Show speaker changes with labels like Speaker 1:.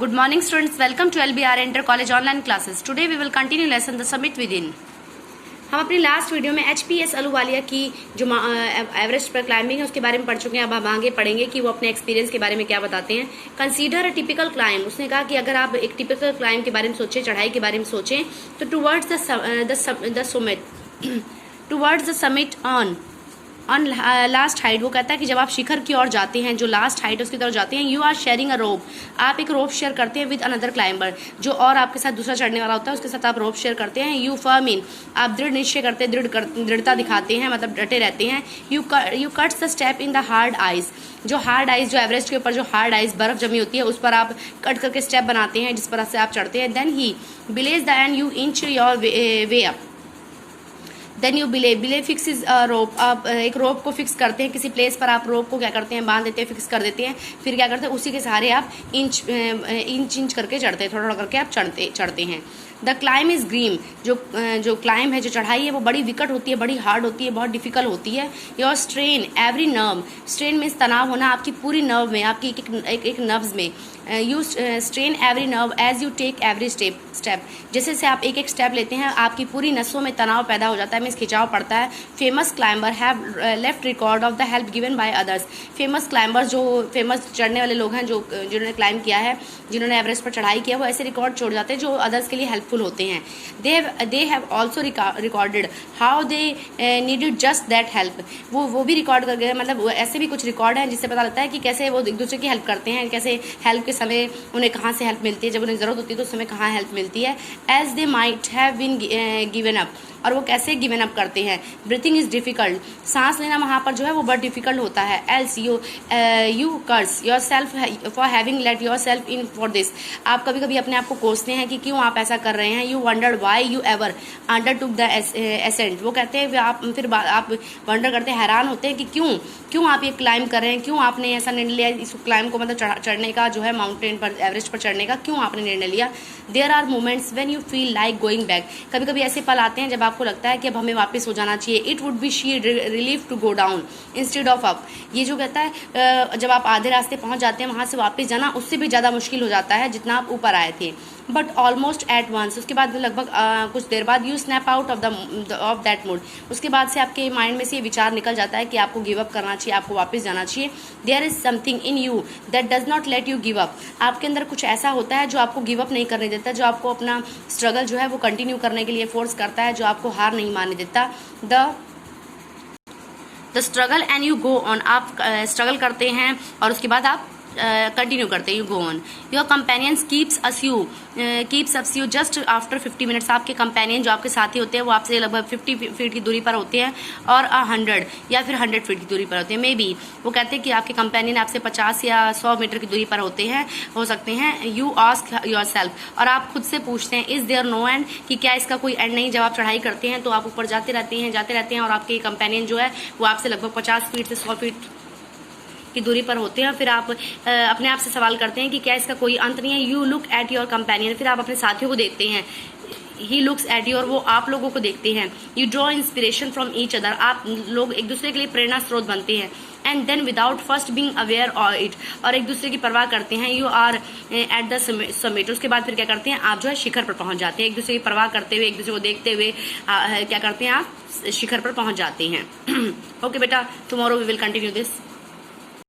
Speaker 1: Good morning students, welcome to LBR Inter College online classes. Today we will continue lesson The Summit Within. हम अपनी last video में HPS Ahluwalia की जो Everest पर climbing है उसके बारे में पढ़ चुके हैं। अब हम आगे पढ़ेंगे कि वो अपने एक्सपीरियंस के बारे में क्या बताते हैं। कंसीडर अ टिपिकल क्लाइंब, उसने कहा कि अगर आप एक टिपिकल क्लाइंब के बारे में सोचें, चढ़ाई के बारे में सोचें, तो towards the summit on last height, वो कहता है कि जब आप शिखर की ओर जाते हैं, जो लास्ट हाइट उसकी तरफ जाते हैं, यू आर शेयरिंग अ रोप, आप एक रोप शेयर करते हैं विद अनदर क्लाइंबर, जो और आपके साथ दूसरा चढ़ने वाला होता है उसके साथ आप रोप शेयर करते हैं। यू फर्म इन, आप दृढ़ निश्चय करते हैं, दृढ़ता दिखाते हैं, मतलब डटे रहते हैं। You cuts the step in the hard ice, जो हार्ड आइस, जो एवरेस्ट के ऊपर जो हार्ड आइस बर्फ जमी होती है उस पर आप कट करके स्टेप बनाते हैं जिस पर से आप चढ़ते हैं। Then he belays the end you inch your way up, then you belay fix rope, आप एक रोप को फिक्स करते हैं किसी प्लेस पर, आप रोप को क्या करते हैं, बांध देते हैं, फिक्स कर देते हैं, फिर क्या करते हैं उसी के सहारे आप इंच करके चढ़ते हैं, थोड़ा थोड़ा करके आप चढ़ते हैं। द क्लाइम इज ग्रीम, जो क्लाइम है, जो चढ़ाई है वो बड़ी विकट होती है, बड़ी हार्ड होती है, बहुत डिफिकल्ट होती है। Your strain every nerve, strain means तनाव होना आपकी पूरी नर्व में, आपकी एक नर्व्स में। You strain every nerve as you take every step, जैसे से आप एक स्टेप लेते हैं आपकी पूरी नसों में तनाव पैदा हो जाता है, मीन्स खिंचाव पड़ता है। Famous climber have left record of the help given by others, famous climber, जो फेमस चढ़ने वाले लोग हैं, जिन्होंने क्लाइंब किया है, जिन्होंने एवरेस्ट पर चढ़ाई किया, वो ऐसे रिकॉर्ड छोड़ जाते हैं जो अदर्स के लिए हेल्पफुल होते हैं। They have also recorded how they needed just that help, वो भी रिकॉर्ड कर गए, मतलब ऐसे भी कुछ रिकॉर्ड है जिससे पता लगता है कि कैसे वो एक दूसरे की हेल्प करते हैं, कैसे हेल्प के समय उन्हें कहाँ से हेल्प मिलती है, जब उन्हें जरूरत होती है तो उस समय कहाँ हेल्प मिलती है। As they might have been given up, और वो कैसे गिवन अप करते हैं। ब्रीथिंग इज डिफिकल्ट, सांस लेना वहाँ पर जो है वो बहुत डिफिकल्ट होता है। Else you curse yourself for having let yourself in for this, आप कभी कभी अपने आप को कोसते हैं कि क्यों आप ऐसा कर रहे हैं। You wondered why you ever undertook the ascent, वो कहते हैं आप वंडर करते हैं, हैरान होते हैं कि क्यों आप ये क्लाइंब कर रहे हैं, क्यों आपने ऐसा निर्णय लिया इस क्लाइंब को, मतलब चढ़ने का जो है, माउंटेन पर, एवरेस्ट पर चढ़ने का क्यों आपने निर्णय लिया। There are moments when you feel like going back, कभी कभी ऐसे पल आते हैं जब आपको लगता है कि अब हमें वापस हो जाना चाहिए। It would be sheer relief to go down instead of up, ये जो कहता है जब आप आधे रास्ते पहुंच जाते हैं वहां से वापस जाना उससे भी ज़्यादा मुश्किल हो जाता है जितना आप ऊपर आए थे। बट ऑलमोस्ट एट वंस, उसके बाद लगभग कुछ देर बाद, you snap out of that mood, उसके बाद से आपके माइंड में से ये विचार निकल जाता है कि आपको गिव अप करना चाहिए, आपको वापस जाना चाहिए। There is something in you that does not let you give up, आपके अंदर कुछ ऐसा होता है जो आपको गिव अप नहीं करने देता, जो आपको अपना स्ट्रगल जो है वो कंटिन्यू करने के लिए फोर्स करता है, जो आपको हार नहीं मानने देता। The struggle and you go on, आप स्ट्रगल करते हैं और उसके बाद आप कंटिन्यू करते हैं, you go on. Your companions keeps us you just after 50 minutes, आपके कंपेनियन जो आपके साथी होते हैं वो आपसे लगभग 50 फीट की दूरी पर होते हैं और 100 या फिर 100 फीट की दूरी पर होते हैं। मे बी वो कहते हैं कि आपके कंपेनियन आपसे 50 या 100 मीटर की दूरी पर हो सकते हैं। यू आस्क योर सेल्फ, और आप खुद से पूछते हैं, इज देयर नो एंड, कि क्या इसका कोई एंड नहीं। जब आप चढ़ाई करते हैं तो आप ऊपर जाते रहते हैं और आपके कंपेनियन जो है वो आपसे लगभग 50 फीट से 100 फीट की दूरी पर होते हैं। फिर आप अपने आप से सवाल करते हैं कि क्या इसका कोई अंत नहीं है। You look at your companion, फिर आप अपने साथियों को देखते हैं। ही लुक्स एट योर, वो आप लोगों को देखते हैं। You draw inspiration from each other, आप लोग एक दूसरे के लिए प्रेरणा स्रोत बनते हैं। And then without first being aware of it, और एक दूसरे की परवाह करते हैं। You are at the summit, उसके बाद फिर क्या करते हैं, आप जो है शिखर पर पहुंच जाते हैं। एक दूसरे की परवाह करते हुए, एक दूसरे को देखते हुए क्या करते हैं, आप शिखर पर पहुंच जाते हैं। ओके बेटा, tomorrow we will continue this.